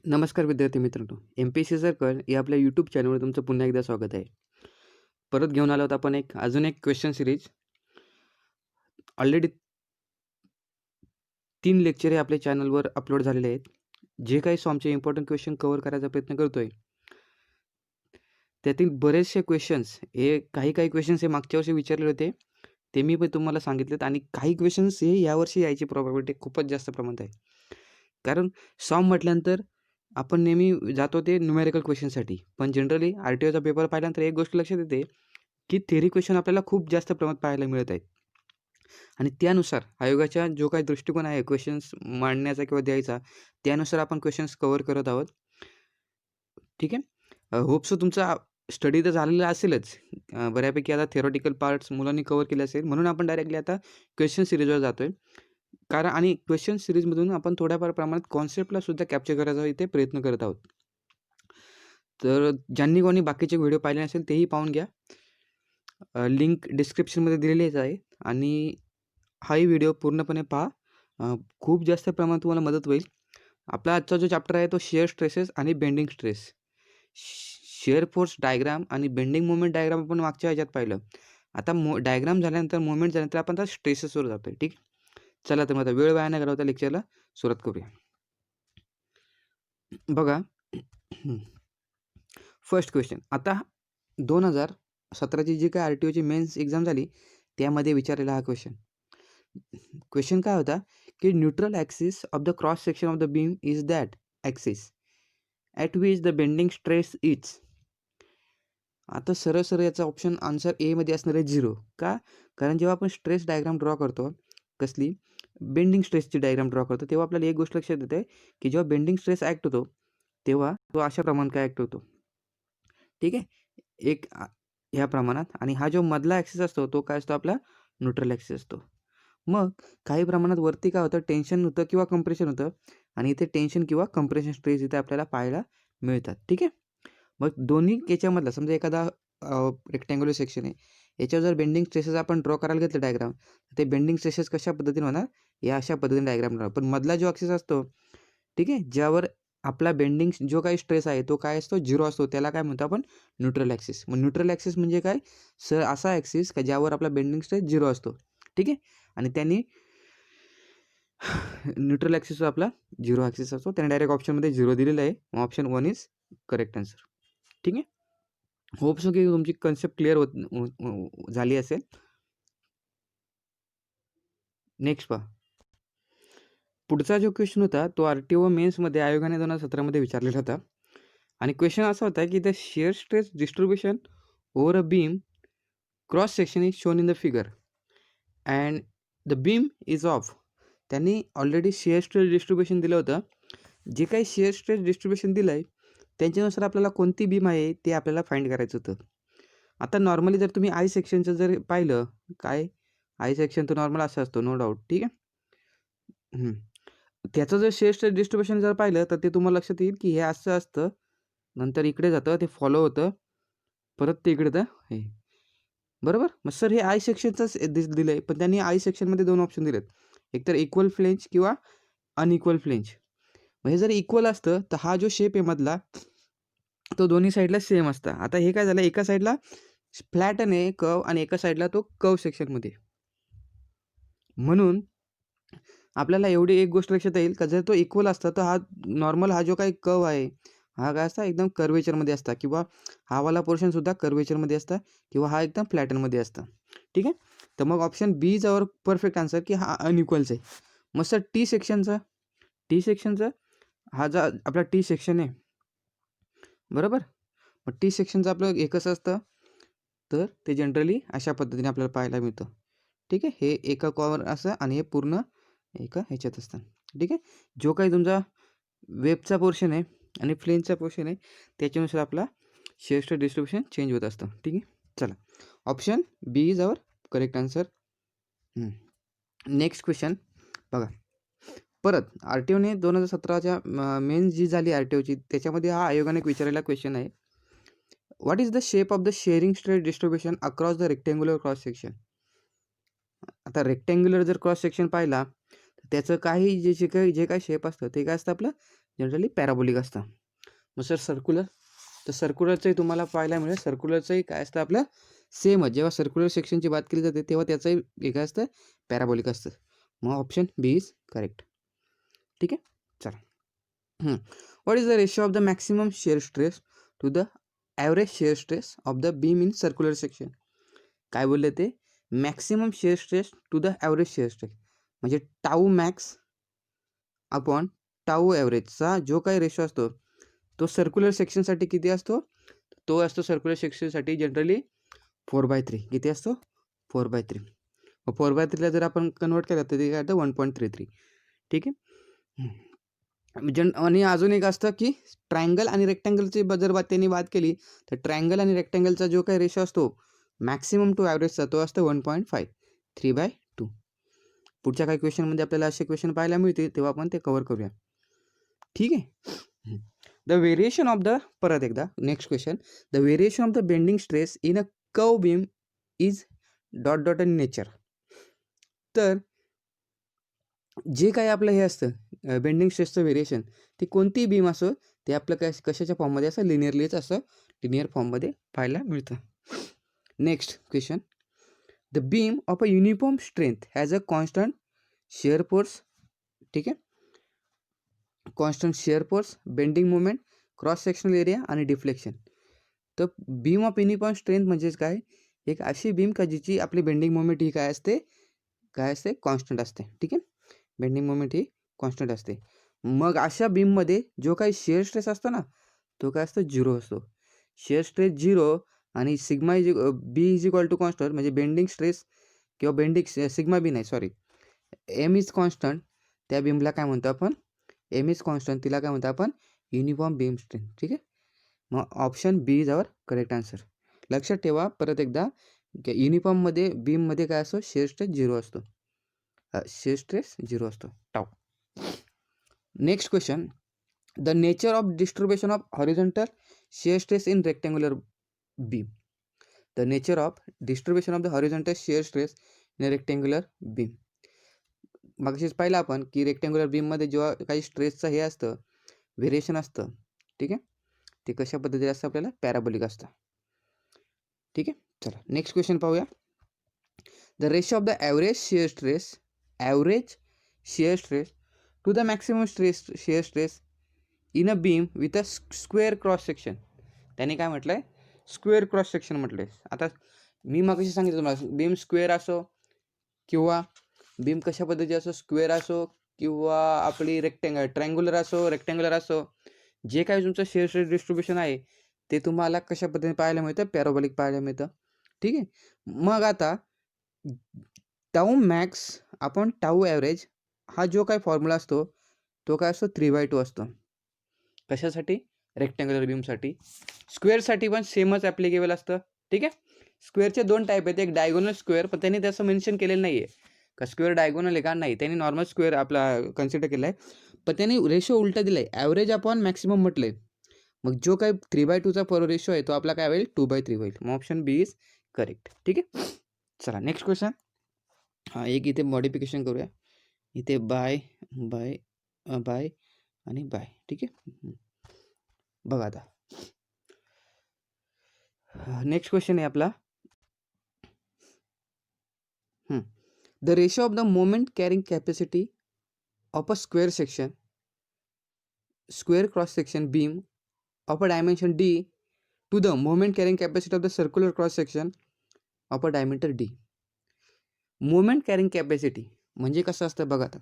नमस्कार विद्यार्थी मित्रांनो, एम-पी-एस-सी सर्कल या आपल्या यूट्यूब चॅनलवर तुमचं पुन्हा एकदा स्वागत आहे. परत घेऊन आलो आहोत आपण अजून एक क्वेश्चन सीरीज. ऑलरेडी 3 लेक्चर हे आपल्या चॅनलवर अपलोड झालेले आहेत. जे काही आमचे इम्पॉर्टंट क्वेश्चन कव्हर करायचा प्रयत्न करतोय. त्यातील बरेचसे क्वेश्चन्स हे काही क्वेश्चन्स हे मागच्या वर्षी विचारले होते. ते मी पण तुम्हाला सांगितलेत आणि काही क्वेश्चन्स हे यावर्षी यायची प्रोबॅबिलिटी खूपच जास्त प्रमाणात आहे. कारण सॉम म्हटल्यानंतर आपण नेहमी जातो ते न्यूमेरिकल क्वेश्चनसाठी. पण जनरली आर-टी-ओचा पेपर पाहिल्यानंतर एक गोष्ट लक्षात येते, की थेरी क्वेश्चन आपल्याला खूप जास्त प्रमाणात पाहायला मिळत आहेत. आणि त्यानुसार आयोगाचा जो काही दृष्टिकोन आहे क्वेश्चन्स मांडण्याचा किंवा द्यायचा, त्यानुसार आपण क्वेश्चन्स कव्हर करत आहोत. ठीक आहे. होप सो तुमचा स्टडी तर झालेला असेलच. बऱ्यापैकी आता थेरॉटिकल पार्ट्स मुलांनी कव्हर केले असेल. म्हणून आपण डायरेक्टली आता क्वेश्चन सीरीजवर जातोय. कारण आणि क्वेश्चन सीरीजमधून आपण थोड्याफार प्रमाणात कॉन्सेप्टला सुद्धा कॅप्चर करायचा इथे प्रयत्न करत आहोत. तर ज्यांनी कोणी बाकीचे व्हिडिओ पाहिले नसेल तेही पाहून घ्या. लिंक डिस्क्रिप्शनमध्ये दिलेलीच आहे आणि हाही व्हिडिओ पूर्णपणे पहा. खूप जास्त प्रमाणात तुम्हाला मदत होईल. आपला आजचा जो चॅप्टर आहे तो शिअर स्ट्रेसेस आणि bending stress. Shear force diagram आणि बेंडिंग मोमेंट डायग्राम आपण मागच्या ह्याच्यात पाहिलं. आता डायग्राम झाल्यानंतर मोमेंट झाल्यानंतर आपण आता स्ट्रेसेसवर जातोय. ठीक. चला तर मग आता वेळ वाया न घालवता लेक्चरला सुरुवात करूया. बघा. First question. आता 2017ची जी काही आर-टी-ओची मेन्स एक्झाम झाली त्यामध्ये विचारलेला हा क्वेश्चन. क्वेश्चन काय होता की neutral axis of the cross section of the beam is that axis at which the bending stress is. आता सरळ याचा ऑप्शन आन्सर एमध्ये असणार आहे 0. का? कारण जेव्हा आपण स्ट्रेस डायग्राम ड्रॉ करतो, कसली बेंडिंग स्ट्रेसची डायग्राम ड्रॉ करतो, तेव्हा आपल्याला एक गोष्ट लक्षात येते की जेव्हा बेंडिंग स्ट्रेस ॲक्ट होतो तेव्हा तो अशा प्रमाणात काय ॲक्ट होतो. ठीक आहे. एक ह्या प्रमाणात आणि हा जो मधला ॲक्सिस असतो तो काय असतो आपला न्यूट्रल ॲक्सिस असतो. मग काही प्रमाणात वरती काय होतं टेन्शन होतं किंवा कंप्रेशन होतं आणि इथे टेन्शन किंवा कंप्रेशन स्ट्रेस इथे आपल्याला पाहायला मिळतात. ठीक आहे. मग दोन्ही याच्यामधला समजा एखादा रेक्टँग्युलर सेक्शन आहे, याच्यावर जर बेंडिंग स्ट्रेसेस आपण ड्रॉ करायला घेतलं डायग्राम, ते बेंडिंग स्ट्रेसेस कशा पद्धतीने होणार या अशा पद्धतीने डायग्राम होणार. पण मधला जो ॲक्सिस असतो, ठीक आहे, ज्यावर आपला बेंडिंग जो काही स्ट्रेस आहे तो काय असतो 0 असतो, त्याला काय म्हणतो आपण न्यूट्रल ॲक्सिस. मग न्यूट्रल ॲक्सिस म्हणजे काय सर असा ॲक्सिस का ज्यावर आपला बेंडिंग स्ट्रेस 0 असतो. ठीक आहे. आणि त्यांनी न्यूट्रल ॲक्सिस आपला 0 ॲक्सिस असतो. त्याने डायरेक्ट ऑप्शनमध्ये 0 दिलेलं आहे. Option 1 is correct answer. ठीक आहे. होप सो की तुमची कन्सेप्ट क्लिअर झाली असेल. नेक्स्ट पहा. पुढचा जो क्वेश्चन होता तो आर-टी-ओ मेन्समध्ये आयोगाने 2017मध्ये विचारलेला होता आणि क्वेश्चन असा होता की the shear stress distribution over a beam cross section is shown in the figure and the beam is of. त्यांनी ऑलरेडी शिअर स्ट्रेस डिस्ट्रीब्युशन दिलं होतं. जे काही शिअर स्ट्रेस डिस्ट्रीब्युशन दिलं आहे त्यांच्यानुसार आपल्याला कोणती बीम आहे ते आपल्याला फाइंड करायचं होतं. आता नॉर्मली जर तुम्ही आय सेक्शनचं जर पाहिलं, काय आय सेक्शन तर नॉर्मल असं असतो नो डाऊट. ठीक आहे. त्याचं जर शिअर स्ट्रेस डिस्ट्रीब्युशन जर पाहिलं तर ते तुम्हाला लक्षात येईल की हे असं असतं, नंतर इकडे जातं, ते फॉलो होतं, परत ते इकडे जातं हे. बरोबर. मग सर हे आय सेक्शनचंच दिलं आहे, पण त्यांनी आय सेक्शनमध्ये 2 ऑप्शन दिलेत. एकतर इक्वल फ्लेंज किंवा अनइक्वल फ्लेंज. मग हे जर इक्वल असतं तर हा जो शेप आहे मधला तो दोन्ही साईडला सेम असता. आता हे काय झालं एका साईडला फ्लॅटन आहे कर्व आणि एका साईडला तो कर्व सेक्शनमध्ये. म्हणून आपल्याला एवढी एक गोष्ट लक्षात येईल का जर तो इक्वल असता तर हा नॉर्मल हा जो काही कर्व आहे हा काय असता एकदम कर्वेचरमध्ये असता किंवा हा वाला पोर्शनसुद्धा कर्वेचरमध्ये असता किंवा हा एकदम फ्लॅटनमध्ये असता. ठीक आहे. तर मग option B is our perfect answer की हा अनइक्वल्स आहे. मग सर टी सेक्शनचा हा जो आपला टी सेक्शन आहे बरोबर. मग टी सेक्शनचं आपलं हे कसं असतं तर ते जनरली अशा पद्धतीने आपल्याला पाहायला मिळतं. ठीक आहे. हे एका कॉवर असं आणि हे पूर्ण एका ह्याच्यात असतं. ठीक आहे. जो काही तुमचा वेबचा पोर्शन आहे आणि फ्लेंजचा पोर्शन आहे त्याच्यानुसार आपला शिअर स्ट्रेस डिस्ट्रीब्युशन चेंज होत असतं. ठीक आहे. चला option B is our correct answer. Next question बघा. परत आर-टी-ओने 2017च्या मेन्स जी झाली आर-टी-ओची त्याच्यामध्ये हा आयोगाने विचारलेला क्वेश्चन आहे. What is the shape of the shearing stress distribution across the rectangular cross section. आता रेक्टँग्युलर जर क्रॉस सेक्शन पाहिला तर त्याचं काही जे काही शेप असतं ते काय असतं आपलं जनरली पॅराबोलिक असतं. मग सर सर्क्युलर, तर सर्क्युलरचंही तुम्हाला पाहायला मिळेल. सर्क्युलरचंही काय असतं आपलं सेमच. जेव्हा सर्क्युलर सेक्शनची बात केली जाते तेव्हा त्याचंही वेगळं असतं, पॅराबोलिक असतं. मग ऑप्शन बी इज करेक्ट. ठीक आहे, चला. What is the ratio of the maximum shear stress to the average shear stress of the beam in circular section? काय बोलले ते? Maximum shear stress to the average shear stress म्हणजे tau max upon tau ॲव्हरेजचा जो काही ratio असतो तो circular सेक्शनसाठी किती असतो? तो असतो सर्क्युलर सेक्शनसाठी जनरली 4/3. किती असतो? 4/3. मग 4/3ला जर आपण कन्वर्ट केलं तर ते काय होतं 1.33. ठीक आहे. आणि अजून एक असतं की ट्रायंगल आणि रेक्टँगलची जर त्यांनी बात केली तर ट्रायंगल आणि रेक्टँगलचा जो काही रेशो असतो मॅक्सिमम टू ॲव्हरेजचा तो असतो 1.5, 3/2. पुढच्या काही क्वेश्चनमध्ये आपल्याला असे क्वेश्चन पाहायला मिळतील तेव्हा आपण ते कव्हर करूया. ठीक आहे. द व्हेरिएशन ऑफ द, परत एकदा next question, the variation of the bending stress in a curve beam is ... in nature. तर जे काही आपलं हे असतं बेंडिंग स्ट्रेसचं व्हेरिएशन ते कोणतीही बीम असो ते आपलं कशाच्या फॉर्ममध्ये असं लिनियरलीच असं लिनियर फॉर्ममध्ये पाहायला मिळतं. Next question, the beam of a uniform strength has a constant shear force. ठीक आहे, constant shear force, bending moment, cross sectional area आणि डिफ्लेक्शन. तर बीम ऑफ युनिफॉर्म स्ट्रेंथ म्हणजेच काय? एक अशी बीम का जिची आपली बेंडिंग मोमेंट ही काय असते कॉन्स्टंट असते. ठीक आहे, बेंडिंग मोमेंट ही कॉन्स्टंट असते. मग अशा बीममध्ये जो काही शिअर स्ट्रेस असतो ना तो काय असतो? 0 असतो. शिअर स्ट्रेस 0 आणि sigma B is equal to constant म्हणजे बेंडिंग स्ट्रेस किंवा बेंडिंग सिग्मा बी नाही सॉरी एम इज कॉन्स्टंट. त्या बीमला काय म्हणतो आपण? एम इज कॉन्स्टंट, तिला काय म्हणतो आपण? Uniform beam strength. ठीक आहे, मग option B is our correct answer. लक्षात ठेवा परत एकदा, युनिफॉर्ममध्ये बीममध्ये काय असतो? शिअर स्ट्रेस 0 असतो. शिअर स्ट्रेस 0 असतो, tau. Next question, the nature of distribution of horizontal shear stress in rectangular beam. The nature of distribution of the horizontal shear stress in rectangular beam. मागशीच पाहिलं आपण की रेक्टँग्युलर बीममध्ये जेव्हा काही स्ट्रेसचं हे असतं व्हेरिएशन असतं, ठीक आहे, ते कशा पद्धतीने असतं? आपल्याला पॅराबोलिक असतं. ठीक आहे, चला नेक्स्ट क्वेश्चन पाहूया. The ratio of the average shear stress to the maximum shear stress in a beam with a square cross section. त्याने काय म्हटलं आहे? स्क्वेअर क्रॉस सेक्शन म्हटलं आहे. आता मी मागशी सांगितलं तुम्हाला बीम स्क्वेअर असो किंवा बीम कशा पद्धतीची असो, स्क्वेअर असो किंवा आपली ट्रँग्युलर असो, जे काही तुमचं शिअर स्ट्रेस डिस्ट्रीब्युशन आहे ते तुम्हाला कशा पद्धतीने पाहायला मिळतं? पॅराबोलिक पाहायला मिळतं. ठीक आहे, मग आता टाऊ मॅक्स आपण टाऊ ॲव्हरेज हा जो काही फॉर्म्युला असतो तो काय असतो? 3/2 असतो. कशासाठी? रेक्टँग्युलर बीमसाठी. स्क्वेअरसाठी पण सेमच ॲप्लिकेबल असतं. ठीक आहे, स्क्वेअरचे 2 टाईप आहेत, एक डायगोनल स्क्वेअर, पण त्यांनी त्याचं मेन्शन केलेलं नाही आहे का स्क्वेअर डायगोनल आहे का? नाही, त्यांनी नॉर्मल स्क्वेअर आपला कन्सिडर केला आहे, पण त्यांनी रेशो उलटा दिला आहे, ॲव्हरेज अपॉन मॅक्सिमम म्हटलं आहे. मग जो काही 3/2चा रेशो आहे तो आपला काय होईल? 2/3 होईल. मग ऑप्शन बी इज करेक्ट. ठीक आहे, चला नेक्स्ट क्वेश्चन. हां, एक इथे मॉडिफिकेशन करूया. इथे बाय आणि बाय. ठीक आहे, बघा आता नेक्स्ट क्वेश्चन आहे आपला. The ratio of the moment carrying capacity of a square cross section beam of a dimension D to the moment carrying capacity of the circular cross section of a diameter D. Moment carrying capacity म्हणजे कसं असतं बघा. आता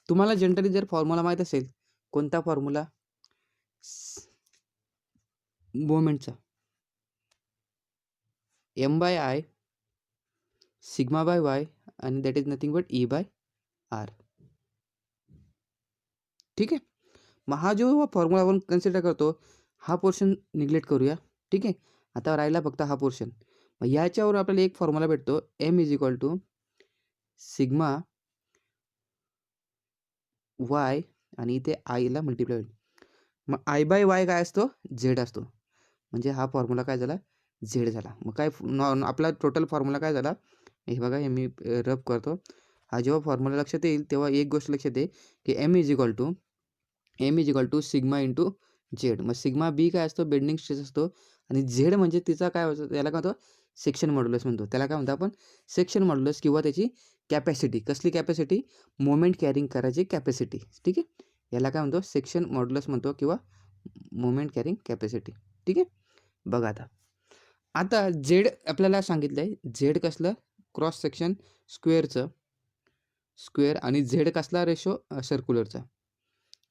तुम्हाला generally जर formula माहीत असेल, कोणता फॉर्म्युला? मोमेंटचा M/I सिग्मा/Y आणि that is nothing but E/R. ठीक आहे, मग हा जो फॉर्म्युला आपण कन्सिडर करतो हा पोर्शन निग्लेक्ट करूया. ठीक आहे, आता राहिला फक्त हा पोर्शन. मग याच्यावर आपल्याला एक फॉर्म्युला भेटतो M is equal to sigma Y आणि इथे आयला मल्टिप्लाय होईल. मग I/Y काय असतो? Z असतो. म्हणजे हा फॉर्म्युला काय झाला? Z झाला. मग काय आपला टोटल फॉर्म्युला काय झाला? हे बघा, हे मी रब करतो. हा जेव्हा फॉर्म्युला लक्षात येईल तेव्हा एक गोष्ट लक्षात येईल की M is equal to M is equal to sigma into Z. मग सिग्मा बी काय असतो, बेंडिंग स्ट्रेस असतो. आणि झेड म्हणजे तिचा काय होतं, त्याला काय म्हणतो, सेक्शन मॉड्युलस म्हणतो. त्याला काय म्हणतो आपण, सेक्शन मॉड्युलस किंवा त्याची कॅपॅसिटी. कसली कॅपॅसिटी, मोमेंट कॅरिंग करायची कॅपॅसिटी. ठीक आहे, याला काय म्हणतो, सेक्शन मॉड्युलस म्हणतो किंवा मोमेंट कॅरिंग कॅपॅसिटी. ठीक आहे. बघा आता आता झेड आपल्याला सांगितलं आहे, झेड कसलं, क्रॉस सेक्शन स्क्वेअरचं, स्क्वेअर, आणि झेड कसला, रेशो सर्क्युलरचा.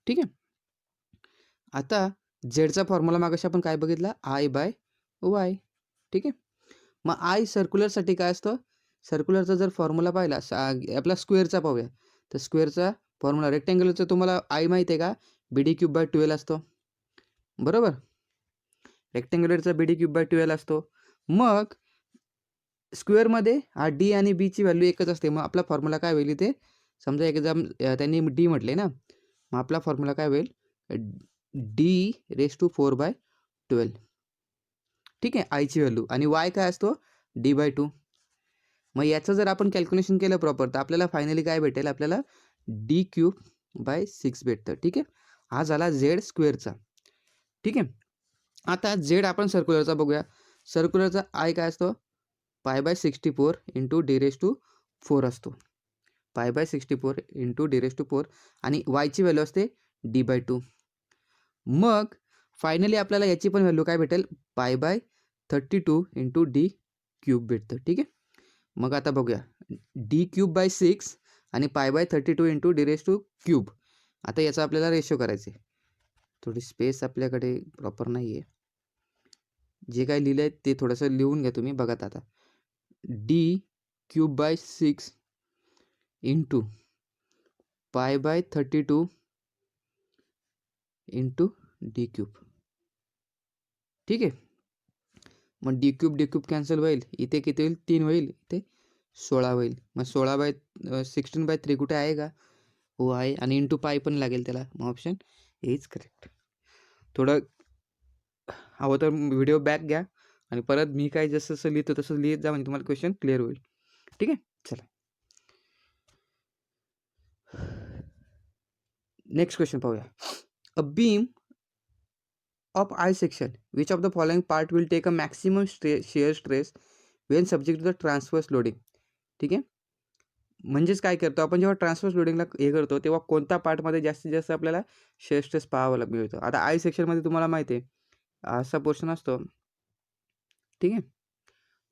ठीक आहे. आता झेडचा फॉर्म्युला मागाशी आपण काय बघितला, आय बाय वाय. ठीक आहे. मग आय सर्क्युलरसाठी काय असतं, सर्क्युलरचा जर फॉर्म्युला पाहिला, आपला स्क्वेअरचा पाहूया. तर स्क्वेअरचा फॉर्म्युला, रेक्टँग्युलरचा तुम्हाला आय माहिती आहे का, BD³/12 असतो. बरोबर, रेक्टँग्युलरचा BD³/12 असतो. मग स्क्वेअरमध्ये हा डी आणि बीची व्हॅल्यू एकच असते. मग आपला फॉर्म्युला काय होईल इथे, समजा त्यांनी डी म्हटले ना, मग आपला फॉर्म्युला काय होईल, D⁴/12. ठीक आहे, आयची व्हॅल्यू. आणि वाय काय असतो, D/2. मग याचं जर आपण कॅल्क्युलेशन केलं प्रॉपर, तर आपल्याला फायनली काय भेटेल, आपल्याला D³/6 भेटतं. ठीक आहे, हा झाला झेड स्क्वेअरचा. ठीक आहे. आता झेड आपण सर्क्युलरचा बघूया. सर्क्युलरचा आय काय असतो, π/64 इंटू D⁴ असतो. π/64 इंटू D⁴ आणि वायची व्हॅल्यू असते D/2. मग फायनली आपल्याला याची पण व्हॅल्यू काय भेटेल, π/32 इंटू D³ भेटतं. ठीक आहे. मग आता बघूया, D³/6 आणि π/32 इंटू D⁴. आता याचा आपल्याला रेशो करायचे. थोडी स्पेस आपल्याकडे प्रॉपर नाही आहे. जे काय लिहिलं आहे ते थोडंसं लिहून घ्या तुम्ही. बघा आता, D³/6 इंटू π/32 इंटू D³. ठीक आहे. मग D³ कॅन्सल होईल, इथे किती होईल, 3 होईल, इथे 16 होईल. मग 16/16/3 कुठे आहे का, हो आहे. आणि इंटू पाय पण लागेल त्याला. मग ऑप्शन इज करेक्ट. थोडं हवं तर व्हिडिओ बॅक घ्या आणि परत मी काय जसं जसं लिहितो तसं लिहित जा, म्हणजे तुम्हाला क्वेश्चन क्लिअर होईल. ठीक आहे. चला, नेक्स्ट क्वेश्चन पाहूया. A beam of I section, which of the following part will take a maximum shear stress when subject to the transverse loading. ठीक आहे. म्हणजेच काय करतो आपण, जेव्हा ट्रान्सवर्स लोडिंगला हे करतो तेव्हा कोणत्या पार्टमध्ये जास्तीत जास्त आपल्याला शेअर स्ट्रेस पाहावा मिळतो. आता आय सेक्शनमध्ये तुम्हाला माहिती आहे असा पोर्शन असतो. ठीक आहे.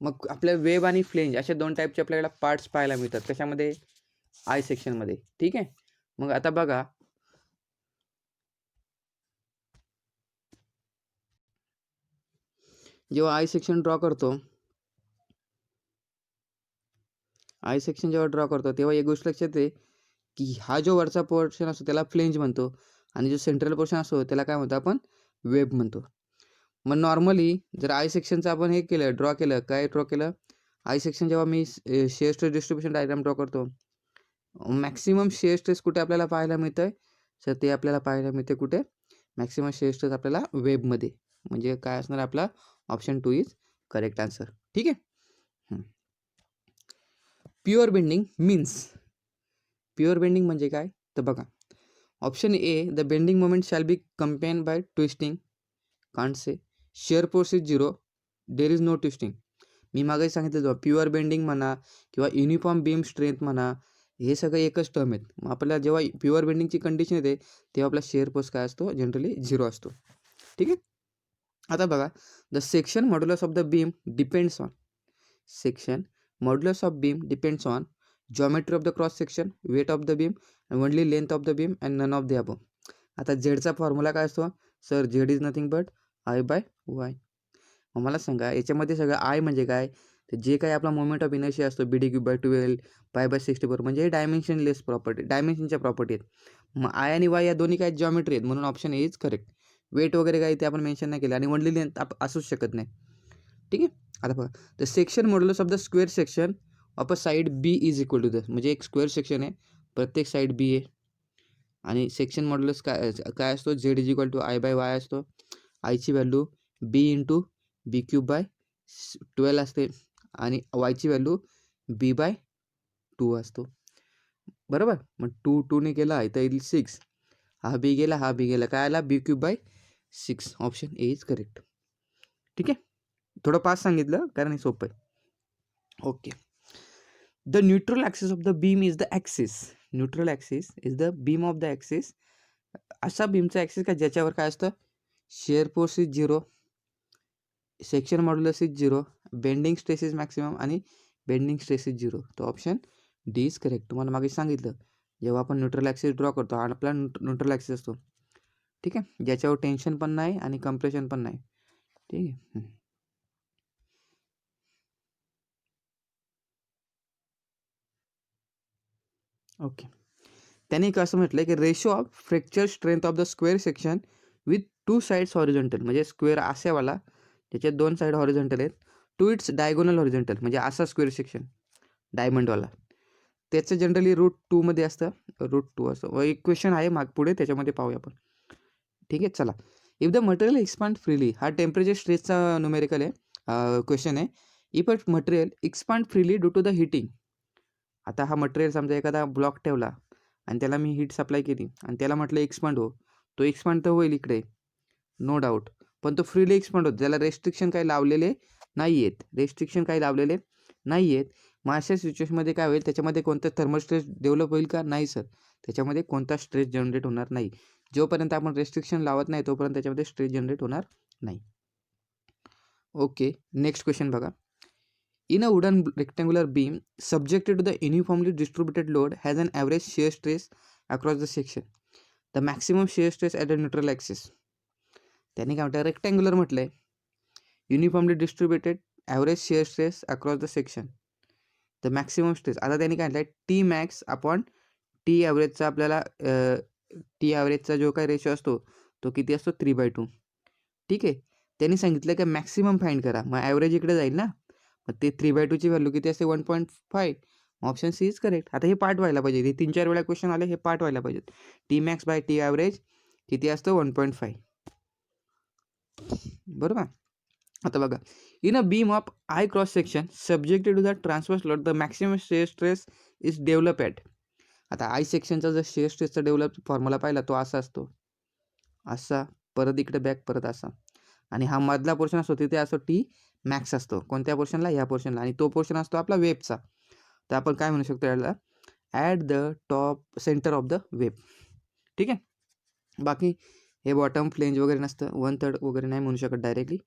मग आपल्या वेब आणि फ्लेंज अशा 2 टाईपचे आपल्याला पार्ट्स पाहायला मिळतात. कशामध्ये, आय सेक्शनमध्ये. ठीक आहे. मग आता बघा, जेव्हा आय सेक्शन ड्रॉ करतो, आय सेक्शन जेव्हा ड्रॉ करतो तेव्हा एक गोष्ट लक्षात आहे की हा जो वरचा पोर्शन असतो त्याला फ्लेंज म्हणतो, आणि जो सेंट्रल पोर्शन असतो त्याला काय म्हणतो आपण, वेब म्हणतो. मग नॉर्मली जर आय सेक्शनचं आपण हे केलं, ड्रॉ केलं, काय ड्रॉ केलं, आय सेक्शन जेव्हा मी shear stress distribution diagram draw करतो, मॅक्सिमम शेअर स्ट्रेस कुठे आपल्याला पाहायला मिळतं, तर ते आपल्याला पाहायला मिळते कुठे, मॅक्सिमम शेअर स्ट्रेस आपल्याला वेबमध्ये. म्हणजे काय असणार, आपला ऑप्शन 2 इज करेक्ट आन्सर. ठीक आहे. Pure bending means, pure bending म्हणजे काय, तर बघा, option A, the bending moment shall be accompanied by twisting, can't say, shear force is 0, there is no twisting. मी मागे सांगितलं, प्युअर बेंडिंग म्हणा किंवा युनिफॉर्म बीम स्ट्रेंथ म्हणा, हे सगळे एकच टर्म आहेत. मग आपल्याला जेव्हा प्युअर बेंडिंगची कंडिशन येते तेव्हा आपला शेअर फोर्स काय असतो, जनरली 0 असतो. ठीक आहे. आता बघा, the section modulus of the beam depends on, section modulus of beam depends on geometry of the cross section, weight of the beam, and only length of the beam and none of the above. आता झेडचा formula काय असतो, sir, Z is nothing but I/Y. मग मला सांगा, याच्यामध्ये सगळं I म्हणजे काय, तर जे काही आपला मोमेंट ऑफ इनर्शिया असतो BD³/12 π/64, म्हणजे हे डायमेन्शनलेस प्रॉपर्टी, डायमेन्शनच्या प्रॉपर्टी आहेत. मग आय आणि वाय या दोन्ही काय जॉमेट्री आहेत, म्हणून option A is correct. Weight वगैरे काही ते आपण मेन्शन नाही केलं, आणि ओनली लेंथ असूच शकत नाही. ठीक आहे. आता बघा, the section modulus of the square section of a side B is equal to the, म्हणजे एक स्क्वेअर सेक्शन आहे, प्रत्येक साईड बी आहे, आणि सेक्शन मॉड्युलस काय असतो, Z is equal to I/Y असतो. आयची व्हॅल्यू B×B³/12 असते, आणि वायची व्हॅल्यू B/2 असतो. बरोबर. मग 2 ने केला इथं येईल 6, हा बी गेला, हा बी गेला, काय आला B³/6. Option A is correct. ठीक आहे, थोडं पास सांगितलं कारण हे सोपं आहे. Okay, the neutral axis of the beam is the axis. Neutral axis is the beam of the axis. असा बीमचा ॲक्सिस का ज्याच्यावर काय असतं, shear force is 0, section modulus is 0, bending stress is maximum आणि बेंडिंग स्ट्रेस इज 0. तो option D is correct. तुम्हाला मागे सांगितलं, जेव्हा आपण न्यूट्रल ॲक्सिस ड्रॉ करतो हा आपला न्यूट्रल ॲक्सिस असतो. ठीक आहे, ज्याच्यावर टेन्शन पण नाही आणि कम्प्रेशन पण नाही. ठीक आहे. ओके, त्याने एक असं म्हटलं की ratio of fracture strength of the square section with 2 sides horizontal, म्हणजे स्क्वेअर असावाला त्याचे 2 साईड हॉरिझॉन्टल आहेत, टू इट्स डायगोनल हॉरिझॉन्टल, म्हणजे असा स्क्वेअर सेक्शन डायमंडवाला, त्याचं जनरली रूट 2 मध्ये असतं. रूट 2 असं एक क्वेश्चन आहे माग पुढे, त्याच्यामध्ये पाहूया आपण. ठीक आहे, चला. If the material expand freely, हा टेम्परेचर स्ट्रेसचा न्यूमेरिकल आहे, क्वेश्चन आहे. If a material expand freely due to the heating. आता हा मटेरियल समजा एखादा ब्लॉक ठेवला आणि त्याला मी हीट सप्लाय केली आणि त्याला म्हटलं एक्सपांड हो, तो एक्सपांड तर होईल इकडे, नो डाऊट, पण तो फ्रीली एक्सपांड होतो, त्याला रेस्ट्रिक्शन काही लावलेले नाही आहेत. मग अशा सिच्युएशनमध्ये काय होईल, त्याच्यामध्ये कोणता थर्मल स्ट्रेस डेव्हलप होईल का? नाही सर, त्याच्यामध्ये कोणता स्ट्रेस जनरेट होणार नाही. जोपर्यंत आपण रेस्ट्रिक्शन लावत नाही तोपर्यंत त्याच्यामध्ये स्ट्रेस जनरेट होणार नाही. ओके, नेक्स्ट क्वेश्चन बघा. In a wooden rectangular beam subjected to the uniformly distributed load has an average shear stress across the section. The maximum shear stress at the neutral axis. त्यांनी काय म्हटलं, rectangular म्हटलंय, uniformly distributed average share stress across the section, the maximum stress. आता त्यांनी काय म्हटलं, T max upon T ॲव्हरेजचा, आपल्याला T ॲव्हरेजचा जो काही रेशो असतो तो किती असतो, 3/2. ठीक आहे, त्यांनी सांगितलं की मॅक्सिमम फाइंड करा, मग ॲव्हरेज इकडे जाईल ना, मग ते 3/2 ची व्हॅल्यू किती असते, 1.5. Option C is correct. आता हे पार्ट व्हायला पाहिजे, हे 3-4 वेळा क्वेश्चन आले, हे पार्ट व्हायला पाहिजेत. T max by T average किती असतं, 1.5. बरोबर. आता बघा, in a beam of I cross section subjected to the transverse load the maximum shear stress is develop at. आता आय सेक्शनचा जर शेअर स्ट्रेसचा डेव्हलप फॉर्म्युला पाहिला तो असा असतो, असा, परत इकडे बॅक, परत असा, आणि हा मधला पोर्शन असतो तिथे असतो टी मॅक्स असतो. कोणत्या पोर्शनला, ह्या पोर्शनला, आणि तो पोर्शन असतो आपला वेबचा. तर आपण काय म्हणू शकतो याला, at the top centre of the web. ठीक आहे, बाकी हे बॉटम फ्लेंज वगैरे नसतं, 1/3 वगैरे नाही म्हणू शकत डायरेक्टली.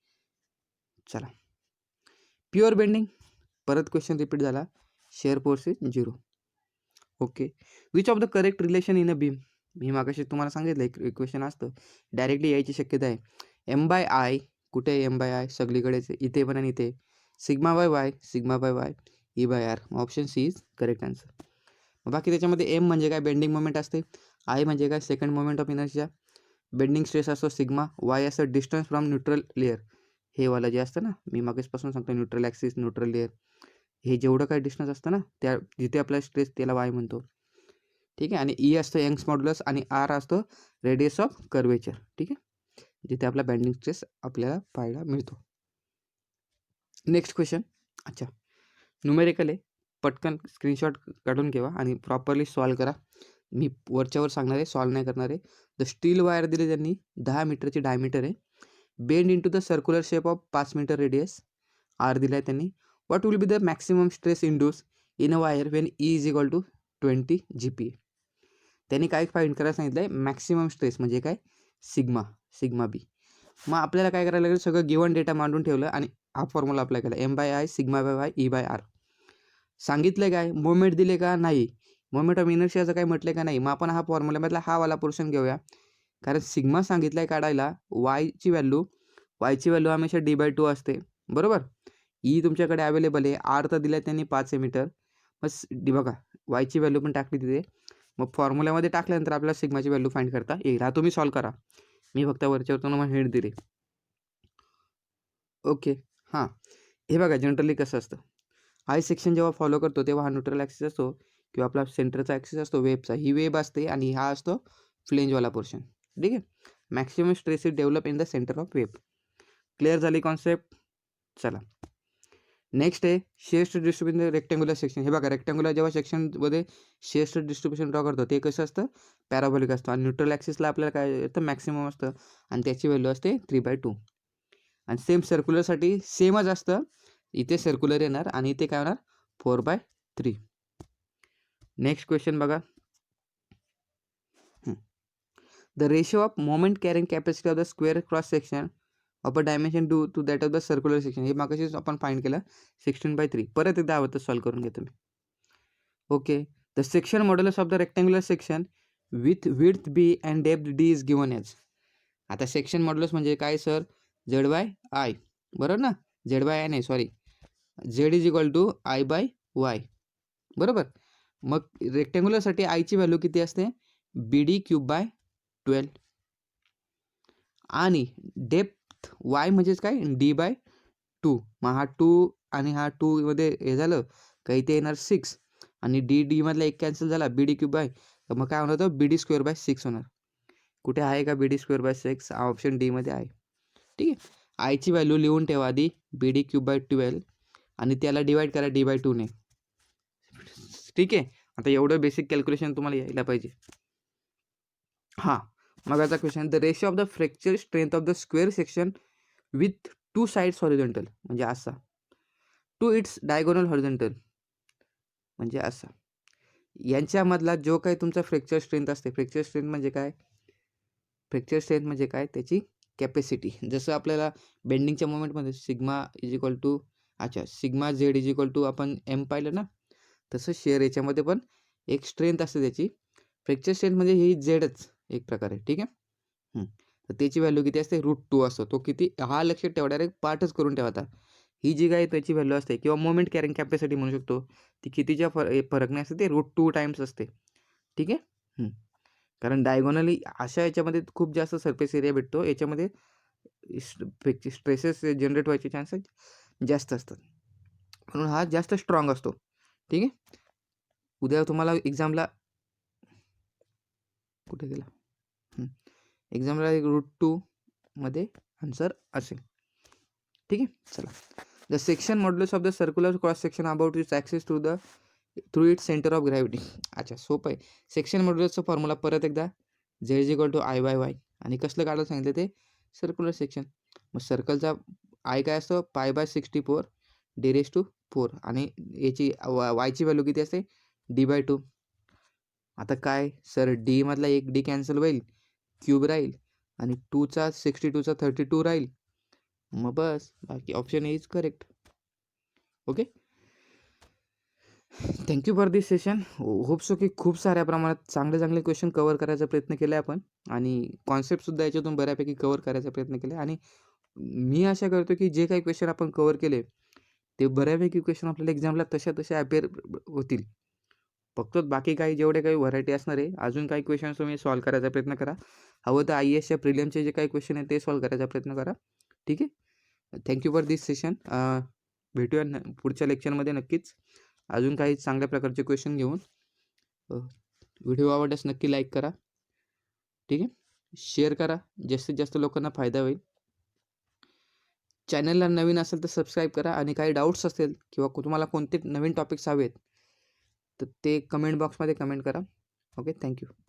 चला, प्युअर बेंडिंग, परत क्वेश्चन रिपीट झाला, shear force is 0. Okay, which of the correct relation in a beam. मी मागाशी तुम्हाला सांगितलं एक क्वेश्चन असतं, डायरेक्टली यायची शक्यता आहे. M/I, कुठे आहे M/I, सगळीकडेच, इथे पण आणि इथे. σ/y, σ/y, E/r. Option C is correct answer. बाकी त्याच्यामध्ये एम म्हणजे काय, बेंडिंग मोमेंट असते. आय म्हणजे काय, second moment of inertia. Bending stress असतो सिग्मा. वाय असतं डिस्टन्स फ्रॉम न्यूट्रल लेअर, हे वाला जे असतं ना, मी मागेचपासून सांगतो, न्यूट्रल ॲक्सिस, न्यूट्रल लेअर, हे जेवढं काही डिस्टन्स असतं ना, त्या जिथे आपला स्ट्रेस त्याला वाय म्हणतो. ठीक आहे, आणि ई असतं यंग्स मॉड्युलस, आणि आर असतो रेडियस ऑफ कर्वेचर. ठीक आहे, जिथे आपला बेंडिंग स्ट्रेस आपल्याला पाहायला मिळतो. नेक्स्ट क्वेश्चन, अच्छा, न्यूमेरिकल आहे, पटकन स्क्रीनशॉट काढून ठेवा आणि प्रॉपरली सॉल्व करा. मी वरच्यावर सांगणार आहे, सॉल्व नाही करणार आहे. द स्टील वायर दिली त्यांनी, 10 मीटरची डायमीटर आहे, bend into the circular shape of 5 metre radius, R दिला आहे त्यांनी. What will be the maximum stress induce in a wire when E is equal to 20 GPa. त्यांनी काय फाइंड करायला सांगितलं आहे, मॅक्सिमम स्ट्रेस म्हणजे काय, सिग्मा बी. मग आपल्याला काय करायला लागेल, सगळं गिवन डेटा मांडून ठेवलं आणि हा फॉर्म्युला अप्लाय केला, M/I, σ/y, E/r. सांगितलं काय, मोमेंट दिले का, नाही. मोमेंट ऑफ इनर्शियाचं काय म्हटलं का, नाही. मग आपण हा फॉर्म्युल्यामधला हा वाला पोर्शन घेऊया, कारण सिग्मा सांगितलं काढायला, वायची व्हॅल्यू हमेशा D/2 असते, बरोबर. ई तुमच्याकडे अवेलेबल आहे, आर तर दिला त्यांनी 5 मीटर, बस बघा वायची व्हॅल्यू पण टाकली तिथे. मग फॉर्म्युल्यामध्ये टाकल्यानंतर आपल्याला सिग्माची व्हॅल्यू फाइंड करता येईल. हा तुम्ही सॉल्व करा, मी फक्त वरच्यावर तुम्हाला हिंट दिली. ओके, हां, हे बघा जनरली कसं असतं, आय सेक्शन जेव्हा फॉलो करतो तेव्हा हा न्यूट्रल ॲक्सिस असतो किंवा आपला सेंटरचा ॲक्सिस असतो वेबचा, ही वेब असते आणि हा असतो फ्लेंजवाला पोर्शन. ठीक आहे, maximum stress is develop in the centre of web. Clear झाली कॉन्सेप्ट. चला, नेक्स्ट आहे शेअर्स डिस्ट्रीब्युशन रेक्टँग्युलर सेक्शन. हे बघा, रेक्टँग्युलर जेव्हा सेक्शनमध्ये शेअर्स डिस्ट्रीब्युशन ड्रॉ करतो ते कसं असतं, पॅराबोलिक असतं. आणि न्यूट्रल ॲक्सिसला आपल्याला काय येतं, मॅक्सिमम असतं आणि त्याची व्हॅल्यू असते 3/2. आणि सेम सर्क्युलरसाठी सेमच असतं, इथे सर्क्युलर येणार आणि इथे काय होणार, 4/3. नेक्स्ट क्वेश्चन बघा. The ratio of moment carrying capacity of the square cross section of a dimension D to that of the circular section. हे मागाशीच आपण फाइंड केलं 16/3. परत एकदा हवं तर सॉल्व करून घेतो मी. Okay. The section modulus of the rectangular section with width B and depth D is given as. आता सेक्शन मॉड्युलस म्हणजे काय सर, Z/I, बरोबर ना, Z/I नाही, sorry, Z is equal to I/Y, बरोबर. मग रेक्टँग्युलरसाठी आयची व्हॅल्यू किती असते, BD³/12. आणि डेप्थ वाय म्हणजेच काय, D/2. मग हा 2 आणि हा 2 मध्ये हे झालं का, इथे येणार 6 आणि डी मधला एक कॅन्सल झाला, BD³/, तर मग काय होणार, BD²/6 होणार. कुठे आहे का BD²/6? ऑप्शन डी मध्ये आहे. ठीक आहे. आयची व्हॅल्यू लिहून ठेवा आधी, BD³/12 आणि त्याला डिवाइड करा D/2 ने. ठीक आहे. आता एवढं बेसिक कॅल्क्युलेशन तुम्हाला यायला पाहिजे. हां, मग आता question, the ratio of the fracture strength of the square section with 2 sides horizontal म्हणजे असा, टू इट्स डायगोनल हॉरिझॉन्टल म्हणजे असा, यांच्यामधला जो काही तुमचा फ्रॅक्चर स्ट्रेंथ असते. फ्रॅक्चर स्ट्रेंथ म्हणजे काय, फ्रॅक्चर स्ट्रेंथ म्हणजे काय, त्याची कॅपॅसिटी. जसं आपल्याला बेंडिंगच्या मोमेंटमध्ये sigma is equal to, sigma Z is equal to आपण एम पाहिलं ना, तसं शेअर याच्यामध्ये पण एक स्ट्रेंथ असते त्याची. फ्रॅक्चर स्ट्रेंथ म्हणजे ही झेडच एक प्रकारे. ठीक आहे. तर त्याची व्हॅल्यू किती असते, √2 असतो. तो किती, हा लक्षात ठेवा, डायरेक्ट पार्टच करून ठेवा. आता ही जी काय त्याची व्हॅल्यू असते किंवा मोमेंट कॅरिंग कॅपॅसिटी म्हणू शकतो, ती कितीच्या फरकने असते, ते √2 टाइम्स असते. ठीक आहे. कारण डायगोनली अशा याच्यामध्ये खूप जास्त सरफेस एरिया भेटतो, याच्यामध्ये स्ट्रेसेस जनरेट व्हायचे चान्सेस जास्त असतात, म्हणून हा जास्त स्ट्रॉंग असतो. ठीक आहे. उद्या तुम्हाला एक्झामला कुठे गेला, एक्झामला √2 मध्ये आन्सर असेल. ठीक आहे. चला, the section modulus of the circular cross section about it's access through its centre of gravity. अच्छा, सोपं आहे. सेक्शन मॉड्युलसचा फॉर्म्युला परत एकदा, Z is equal to I/Y. आणि कसलं काढायला सांगितलं, ते सर्क्युलर सेक्शन. मग सर्कलचा आय काय असतो, π/64 D⁴. आणि याची वायची व्हॅल्यू किती असते, D/2. आता काय सर, डी मधला एक डी कॅन्सल होईल, क्यूब राहील आणि 2चा 62चा 32 राहील. मग बस, बाकी option is correct. Okay. Thank you for this session. Hope so की खूप साऱ्या प्रमाणात चांगले क्वेश्चन कवर करायचा प्रयत्न केला आपण आणि कॉन्सेप्टसुद्धा याच्यातून बऱ्यापैकी कवर करायचा प्रयत्न केला. आणि मी आशा करतो की जे काही क्वेश्चन आपण कवर केले ते बऱ्यापैकी क्वेश्चन आपल्याला एक्झामला तसे अपेअर होतील. फक्त बाकी काही जेवढे काही व्हरायटी असणार आहे, अजून काही क्वेश्चन्स तुम्ही सॉल्व करायचा प्रयत्न करा. हवं तर IASच्या प्रिलियमचे जे काही क्वेश्चन आहेत ते सॉल्व करायचा प्रयत्न करा. ठीक आहे. Thank you for this session. भेटूया पुढच्या लेक्चरमध्ये नक्कीच अजून काही चांगल्या प्रकारचे क्वेश्चन घेऊन. व्हिडिओ आवडल्यास नक्की लाईक करा. ठीक आहे. शेअर करा, जास्तीत जास्त लोकांना फायदा होईल. चॅनलला नवीन असेल तर सबस्क्राईब करा. आणि काही डाऊट्स असतील किंवा तुम्हाला कोणते नवीन टॉपिक्स हवेत तर ते कमेंट बॉक्समध्ये कमेंट करा. Okay, thank you.